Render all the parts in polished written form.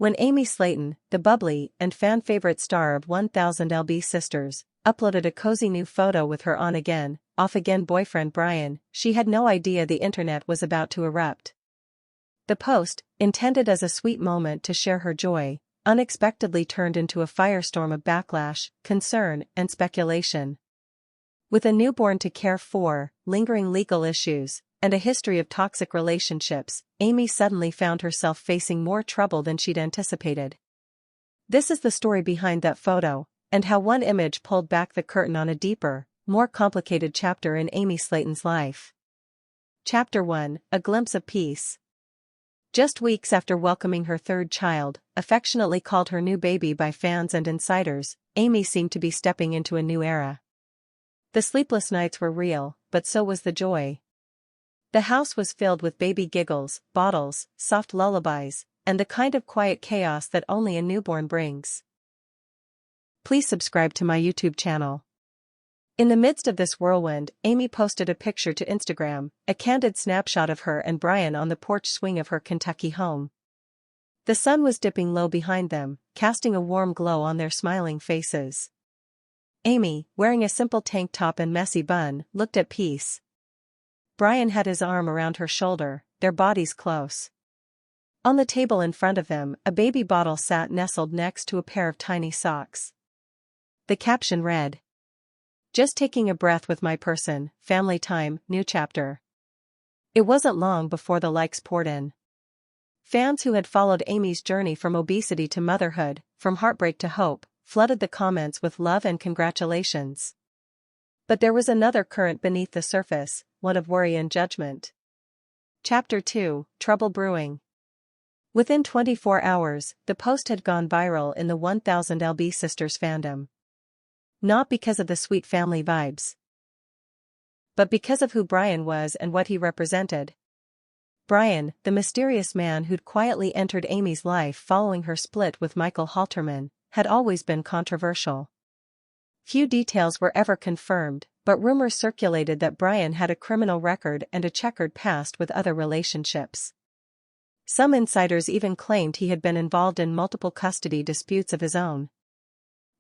When Amy Slaton, the bubbly and fan-favorite star of 1000 LB Sisters, uploaded a cozy new photo with her on-again, off-again boyfriend Brian, she had no idea the internet was about to erupt. The post, intended as a sweet moment to share her joy, unexpectedly turned into a firestorm of backlash, concern, and speculation. With a newborn to care for, lingering legal issues, and a history of toxic relationships, Amy suddenly found herself facing more trouble than she'd anticipated. This is the story behind that photo, and how one image pulled back the curtain on a deeper, more complicated chapter in Amy Slaton's life. Chapter 1: A Glimpse of Peace. Just weeks after welcoming her third child, affectionately called her new baby by fans and insiders, Amy seemed to be stepping into a new era. The sleepless nights were real, but so was the joy. The house was filled with baby giggles, bottles, soft lullabies, and the kind of quiet chaos that only a newborn brings. Please subscribe to my YouTube channel. In the midst of this whirlwind, Amy posted a picture to Instagram, a candid snapshot of her and Brian on the porch swing of her Kentucky home. The sun was dipping low behind them, casting a warm glow on their smiling faces. Amy, wearing a simple tank top and messy bun, looked at peace. Brian had his arm around her shoulder, their bodies close. On the table in front of them, a baby bottle sat nestled next to a pair of tiny socks. The caption read, "Just taking a breath with my person, family time, new chapter." It wasn't long before the likes poured in. Fans who had followed Amy's journey from obesity to motherhood, from heartbreak to hope, flooded the comments with love and congratulations. But there was another current beneath the surface, one of worry and judgment. Chapter 2: Trouble Brewing. Within 24 hours, the post had gone viral in the 1000 LB Sisters fandom. Not because of the sweet family vibes, but because of who Brian was and what he represented. Brian, the mysterious man who'd quietly entered Amy's life following her split with Michael Halterman, had always been controversial. Few details were ever confirmed, but rumors circulated that Brian had a criminal record and a checkered past with other relationships. Some insiders even claimed he had been involved in multiple custody disputes of his own.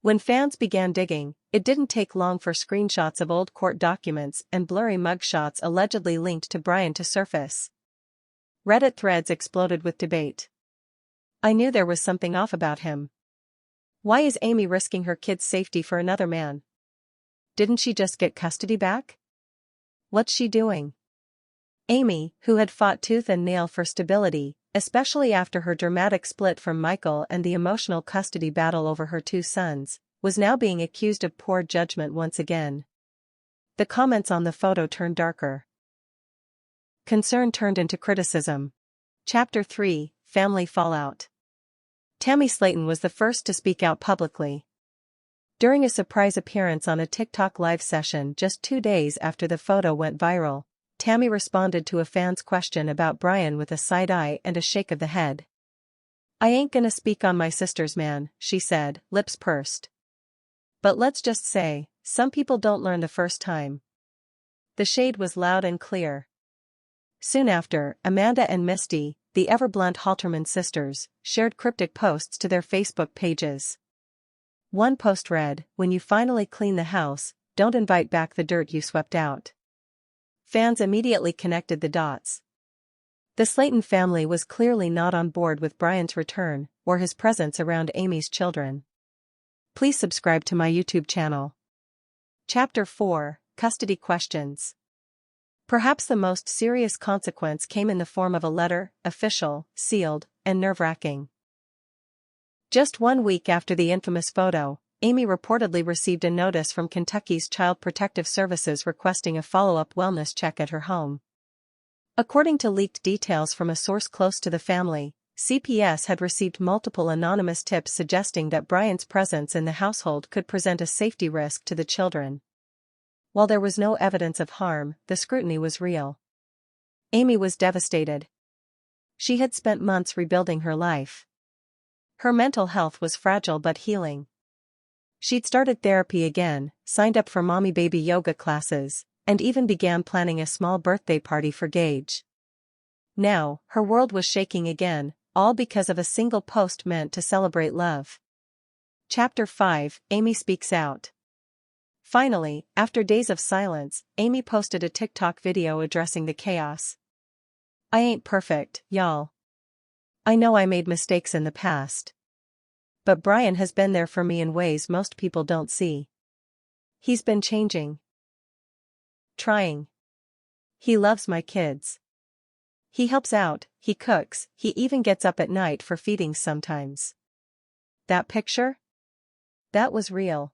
When fans began digging, it didn't take long for screenshots of old court documents and blurry mugshots allegedly linked to Brian to surface. Reddit threads exploded with debate. "I knew there was something off about him. Why is Amy risking her kid's safety for another man? Didn't she just get custody back? What's she doing?" Amy, who had fought tooth and nail for stability, especially after her dramatic split from Michael and the emotional custody battle over her two sons, was now being accused of poor judgment once again. The comments on the photo turned darker. Concern turned into criticism. Chapter 3: Family Fallout. Tammy Slaton was the first to speak out publicly. During a surprise appearance on a TikTok live session just 2 days after the photo went viral, Tammy responded to a fan's question about Brian with a side eye and a shake of the head. "I ain't gonna speak on my sisters, man," she said, lips pursed. "But let's just say, some people don't learn the first time." The shade was loud and clear. Soon after, Amanda and Misty, the ever-blunt Halterman sisters, shared cryptic posts to their Facebook pages. One post read, "When you finally clean the house, don't invite back the dirt you swept out." Fans immediately connected the dots. The Slaton family was clearly not on board with Brian's return, or his presence around Amy's children. Please subscribe to my YouTube channel. Chapter 4: Custody Questions. Perhaps the most serious consequence came in the form of a letter, official, sealed, and nerve-wracking. Just 1 week after the infamous photo, Amy reportedly received a notice from Kentucky's Child Protective Services requesting a follow-up wellness check at her home. According to leaked details from a source close to the family, CPS had received multiple anonymous tips suggesting that Brian's presence in the household could present a safety risk to the children. While there was no evidence of harm, the scrutiny was real. Amy was devastated. She had spent months rebuilding her life. Her mental health was fragile but healing. She'd started therapy again, signed up for mommy-baby yoga classes, and even began planning a small birthday party for Gage. Now, her world was shaking again, all because of a single post meant to celebrate love. Chapter 5, Amy Speaks Out. Finally, after days of silence, Amy posted a TikTok video addressing the chaos. I ain't perfect, y'all. I know I made mistakes in the past. But Brian has been there for me in ways most people don't see. He's been changing. Trying. He loves my kids. He helps out, he cooks, he even gets up at night for feedings sometimes. That picture? That was real.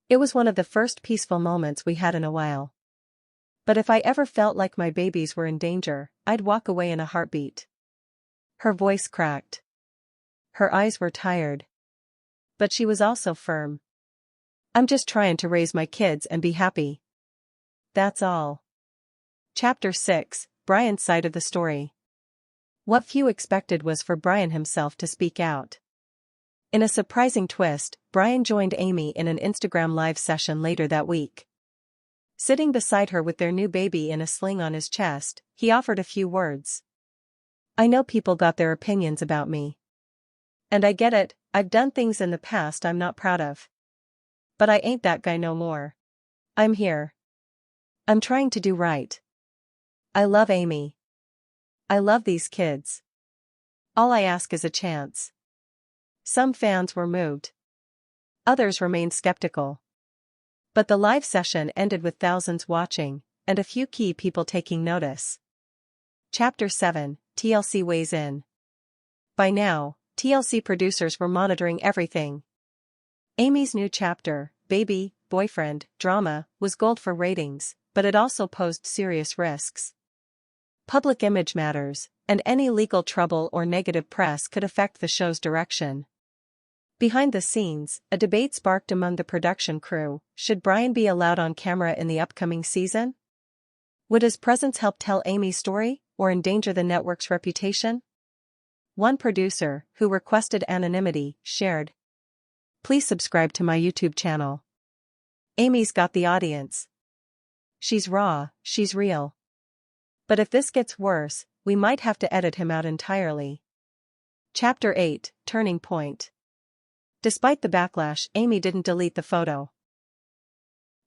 It was one of the first peaceful moments we had in a while. But if I ever felt like my babies were in danger, I'd walk away in a heartbeat. Her voice cracked. Her eyes were tired. But she was also firm. I'm just trying to raise my kids and be happy. That's all. Chapter 6, Brian's side of the story. What few expected was for Brian himself to speak out. In a surprising twist, Brian joined Amy in an Instagram live session later that week. Sitting beside her with their new baby in a sling on his chest, he offered a few words. I know people got their opinions about me. And I get it, I've done things in the past I'm not proud of. But I ain't that guy no more. I'm here. I'm trying to do right. I love Amy. I love these kids. All I ask is a chance. Some fans were moved. Others remained skeptical. But the live session ended with thousands watching, and a few key people taking notice. Chapter 7, TLC weighs in. By now, TLC producers were monitoring everything. Amy's new chapter, Baby, Boyfriend, Drama, was gold for ratings, but it also posed serious risks. Public image matters, and any legal trouble or negative press could affect the show's direction. Behind the scenes, a debate sparked among the production crew: should Brian be allowed on camera in the upcoming season? Would his presence help tell Amy's story, or endanger the network's reputation? One producer, who requested anonymity, shared, "Please subscribe to my YouTube channel. Amy's got the audience. She's raw, she's real. But if this gets worse, we might have to edit him out entirely." Chapter 8, Turning Point. Despite the backlash, Amy didn't delete the photo.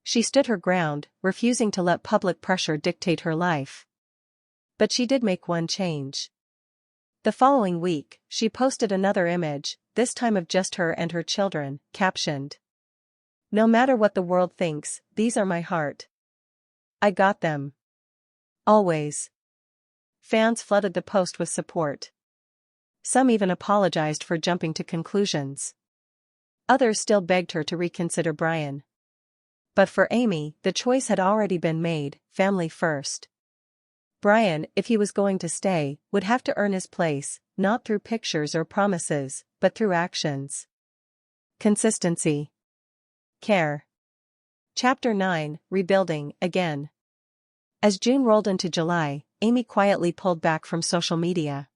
She stood her ground, refusing to let public pressure dictate her life. But she did make one change. The following week, she posted another image, this time of just her and her children, captioned, "No matter what the world thinks, these are my heart. I got them. Always." Fans flooded the post with support. Some even apologized for jumping to conclusions. Others still begged her to reconsider Brian. But for Amy, the choice had already been made: family first. Brian, if he was going to stay, would have to earn his place, not through pictures or promises, but through actions. Consistency. Care. Chapter 9, Rebuilding, Again. As June rolled into July, Amy quietly pulled back from social media.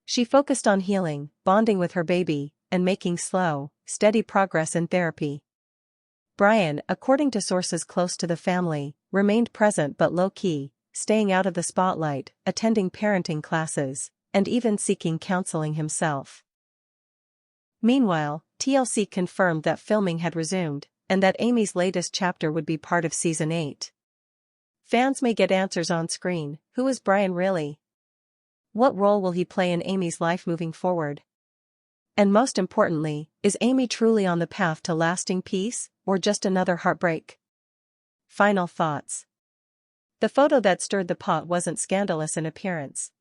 She focused on healing, bonding with her baby, and making slow, steady progress in therapy. Brian, according to sources close to the family, remained present but low-key, staying out of the spotlight, attending parenting classes, and even seeking counseling himself. Meanwhile, TLC confirmed that filming had resumed, and that Amy's latest chapter would be part of Season 8. Fans may get answers on screen. Who is Brian really? What role will he play in Amy's life moving forward? And most importantly, is Amy truly on the path to lasting peace, or just another heartbreak? Final thoughts. The photo that stirred the pot wasn't scandalous in appearance.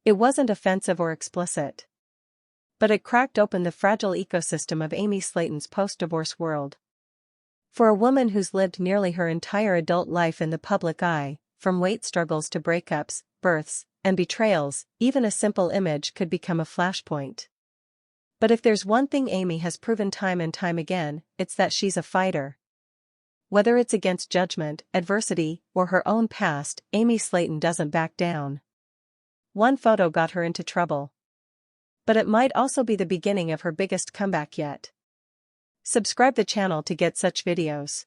It wasn't offensive or explicit. But it cracked open the fragile ecosystem of Amy Slaton's post-divorce world. For a woman who's lived nearly her entire adult life in the public eye, from weight struggles to breakups, births, and betrayals, even a simple image could become a flashpoint. But if there's one thing Amy has proven time and time again, it's that she's a fighter. Whether it's against judgment, adversity, or her own past, Amy Slaton doesn't back down. One photo got her into trouble. But it might also be the beginning of her biggest comeback yet. Subscribe the channel to get such videos.